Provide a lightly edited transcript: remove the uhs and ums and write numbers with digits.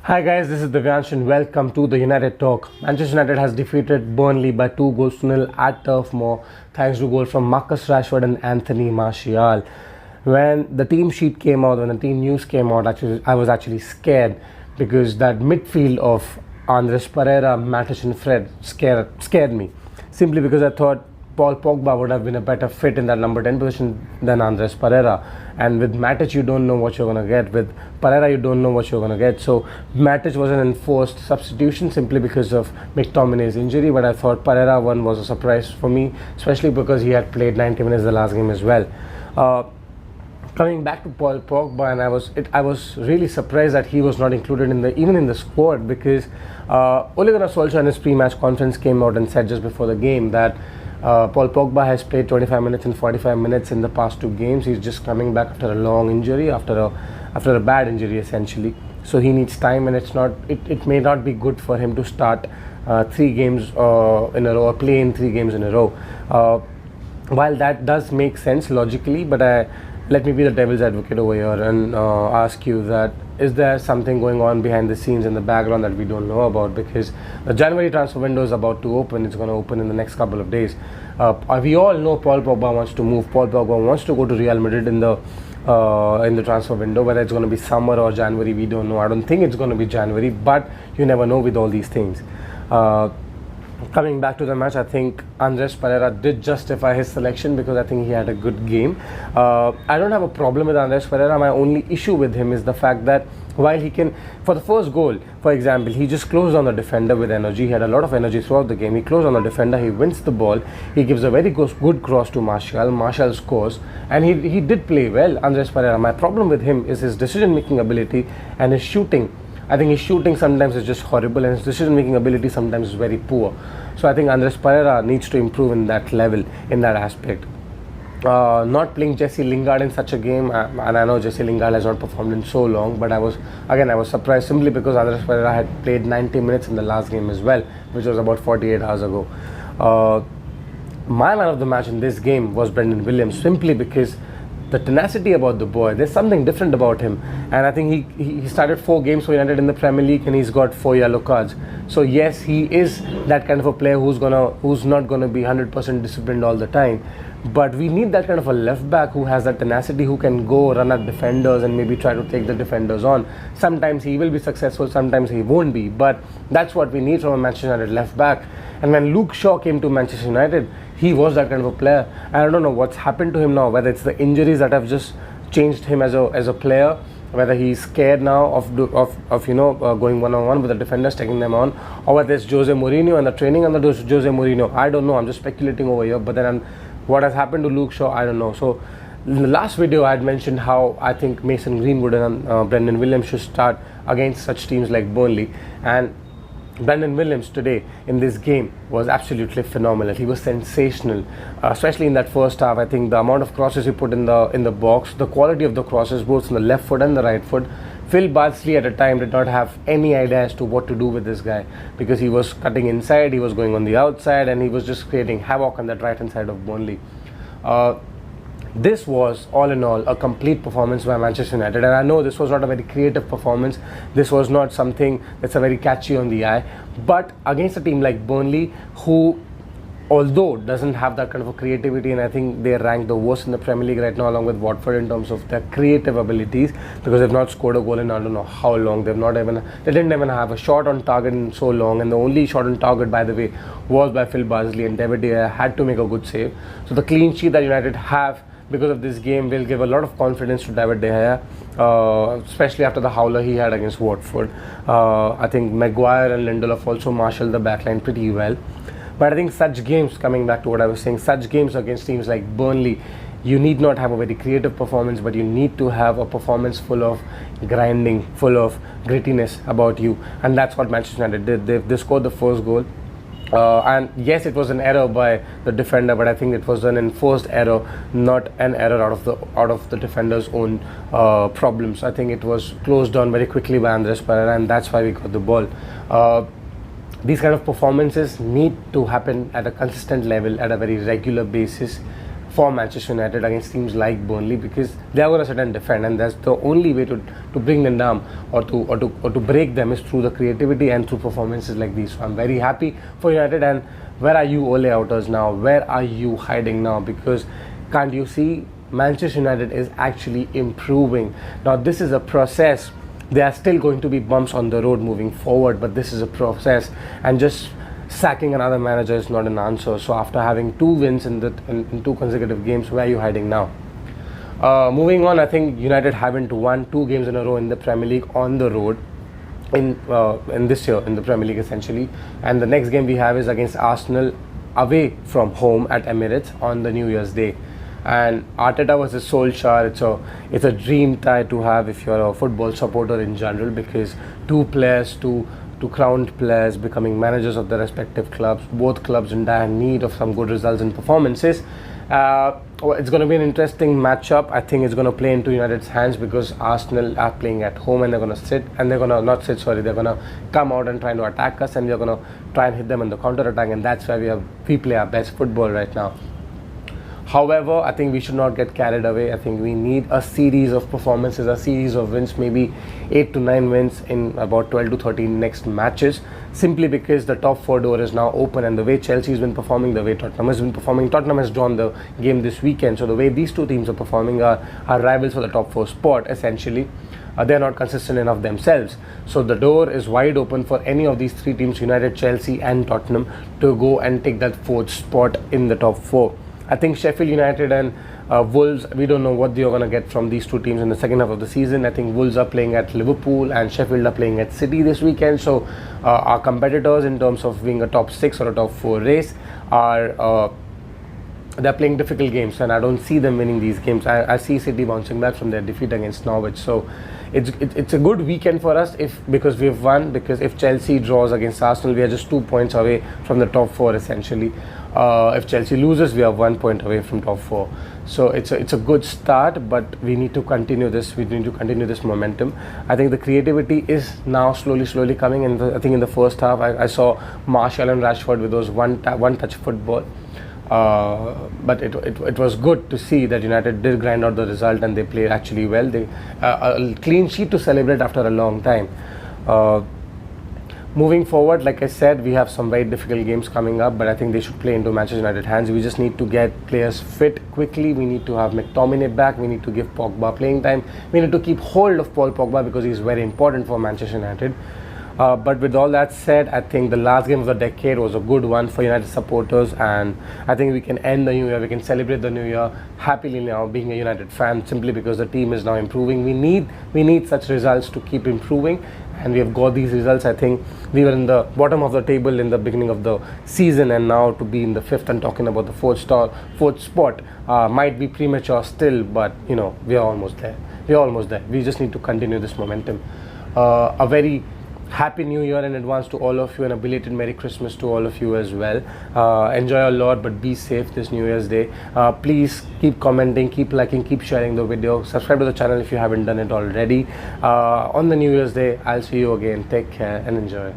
Hi guys, this is Divyansh and welcome to the United Talk. Manchester United has defeated Burnley by 2 goals to 0 at Turf Moor thanks to a goal from Marcus Rashford and Anthony Martial. When the team sheet came out, when the team news came out, I was actually scared because that midfield of Andres Pereira, Matic and Fred scared me. Simply because I thought Paul Pogba would have been a better fit in that number 10 position than Andres Pereira. And with Matic, you don't know what you're going to get. With Pereira, you don't know what you're going to get. So Matic was an enforced substitution simply because of McTominay's injury. But I thought Pereira one was a surprise for me, especially because he had played 90 minutes the last game as well. Coming back to Paul Pogba, and I was really surprised that he was not included even in the squad, because Ole Gunnar Solskjaer in his pre-match conference came out and said just before the game that Paul Pogba has played 25 minutes and 45 minutes in the past 2 games. He's just coming back after a long injury, after a bad injury essentially. So he needs time, and it may not be good for him to start 3 games in a row, or play in 3 games in a row. While that does make sense logically, but let me be the devil's advocate over here and ask you that, is there something going on behind the scenes in the background that we don't know about? Because the January transfer window is about to open. It's going to open in the next couple of days. We all know Paul Pogba wants to move. Paul Pogba wants to go to Real Madrid in the transfer window. Whether it's going to be summer or January, we don't know. I don't think it's going to be January, but you never know with all these things. Coming back to the match, I think Andres Pereira did justify his selection because I think he had a good game. I don't have a problem with Andres Pereira. My only issue with him is the fact that while he can, for the first goal, for example, he just closed on the defender with energy. He had a lot of energy throughout the game. He closed on the defender, he wins the ball, he gives a very good cross to Martial. Martial scores, and he did play well, Andres Pereira. My problem with him is his decision-making ability and his shooting. I think his shooting sometimes is just horrible, and his decision-making ability sometimes is very poor. So I think Andres Pereira needs to improve in that level, in that aspect. Not playing Jesse Lingard in such a game, and I know Jesse Lingard has not performed in so long, but I was surprised simply because Andres Pereira had played 90 minutes in the last game as well, which was about 48 hours ago. My man of the match in this game was Brendan Williams, simply because the tenacity about the boy, there's something different about him. And I think he started 4 games for United in the Premier League, and he's got 4 yellow cards. So yes, he is that kind of a player who's not gonna be 100% disciplined all the time. But we need that kind of a left back who has that tenacity, who can go run at defenders and maybe try to take the defenders on. Sometimes he will be successful, sometimes he won't be. But that's what we need from a Manchester United left back. And when Luke Shaw came to Manchester United, he was that kind of a player. I don't know what's happened to him now, whether it's the injuries that have just changed him as a player, whether he's scared now of going one-on-one with the defenders, taking them on, or whether it's Jose Mourinho and the training under Jose Mourinho. I don't know, I'm just speculating over here. But then what has happened to Luke Shaw, I don't know. So in the last video I had mentioned how I think Mason Greenwood and Brendan Williams should start against such teams like Burnley, and Brendan Williams today in this game was absolutely phenomenal. He was sensational, especially in that first half. I think the amount of crosses he put in the box, the quality of the crosses both on the left foot and the right foot. Phil Bardsley at the time did not have any idea as to what to do with this guy, because he was cutting inside, he was going on the outside, and he was just creating havoc on that right hand side of Burnley. This was, all in all, a complete performance by Manchester United, and I know this was not a very creative performance. This was not something that's a very catchy on the eye, but against a team like Burnley, who although doesn't have that kind of a creativity, and I think they rank the worst in the Premier League right now along with Watford in terms of their creative abilities, because they've not scored a goal in I don't know how long. They didn't even have a shot on target in so long, and the only shot on target, by the way, was by Phil Bardsley, and David De Gea had to make a good save. So the clean sheet that United have because of this game will give a lot of confidence to David De Gea, especially after the howler he had against Watford. I think Maguire and Lindelof also marshalled the backline pretty well. But I think such games, coming back to what I was saying, such games against teams like Burnley, you need not have a very creative performance, but you need to have a performance full of grinding, full of grittiness about you. And that's what Manchester United did. They scored the first goal. And yes, it was an error by the defender, but I think it was an enforced error, not an error out of the defender's own problems. I think it was closed down very quickly by Andres Pereira, and that's why we got the ball. These kind of performances need to happen at a consistent level, at a very regular basis. for Manchester United against teams like Burnley, because they are going to sit and defend, and that's the only way to bring them down or to break them is through the creativity and through performances like these. So I'm very happy for United. And where are you Ole outers now? Where are you hiding now? Because can't you see Manchester United is actually improving? Now this is a process. There are still going to be bumps on the road moving forward, but this is a process, and just sacking another manager is not an answer. So after having 2 wins in 2 consecutive games, where are you hiding now? Moving on, I think United haven't won 2 games in a row in the Premier League on the road in this year in the Premier League essentially, and the next game we have is against Arsenal away from home at Emirates on the New Year's Day. And Arteta versus Solskjaer, it's a dream tie to have if you're a football supporter in general, because 2 players, two crowned players becoming managers of their respective clubs, both clubs in dire need of some good results and performances. It's going to be an interesting matchup. I think it's going to play into United's hands, because Arsenal are playing at home and they're going to sit, and they're going to not sit, sorry, they're going to come out and try to attack us, and we're going to try and hit them in the counter attack, and that's where we play our best football right now. However, I think we should not get carried away. I think we need a series of performances, a series of wins, maybe 8 to 9 wins in about 12 to 13 next matches, simply because the top 4 door is now open, and the way Chelsea has been performing, the way Tottenham has been performing, Tottenham has drawn the game this weekend, so the way these 2 teams are performing are rivals for the top 4 spot essentially. They're not consistent enough themselves, so the door is wide open for any of these 3 teams, United, Chelsea and Tottenham, to go and take that 4th spot in the top 4. I think Sheffield United and Wolves, we don't know what you're going to get from these 2 teams in the second half of the season. I think Wolves are playing at Liverpool and Sheffield are playing at City this weekend. So our competitors in terms of being a top 6 or a top 4 race are they're playing difficult games, and I don't see them winning these games. I see City bouncing back from their defeat against Norwich. So it's a good weekend for us because we've won. Because if Chelsea draws against Arsenal, we are just 2 points away from the top 4 essentially. If Chelsea loses, we are 1 point away from top 4. So it's a good start, but we need to continue this. We need to continue this momentum. I think the creativity is now slowly coming. And I think in the first half, I saw Martial and Rashford with those one touch football. But it was good to see that United did grind out the result, and they played actually well. They a clean sheet to celebrate after a long time. Moving forward, like I said, we have some very difficult games coming up, but I think they should play into Manchester United hands. We just need to get players fit quickly. We need to have McTominay back. We need to give Pogba playing time. We need to keep hold of Paul Pogba, because he's very important for Manchester United. But with all that said, I think the last game of the decade was a good one for United supporters, and I think we can end the new year, we can celebrate the new year happily now, being a United fan, simply because the team is now improving. We need such results to keep improving, and we have got these results. I think we were in the bottom of the table in the beginning of the season, and now to be in the 5th and talking about the 4th spot might be premature still, but you know, we are almost there. We just need to continue this momentum. A very Happy New Year in advance to all of you, and a belated Merry Christmas to all of you as well. Enjoy a lot, but be safe this New Year's Day. Please keep commenting, keep liking, keep sharing the video. Subscribe to the channel if you haven't done it already. On the New Year's Day, I'll see you again. Take care and enjoy.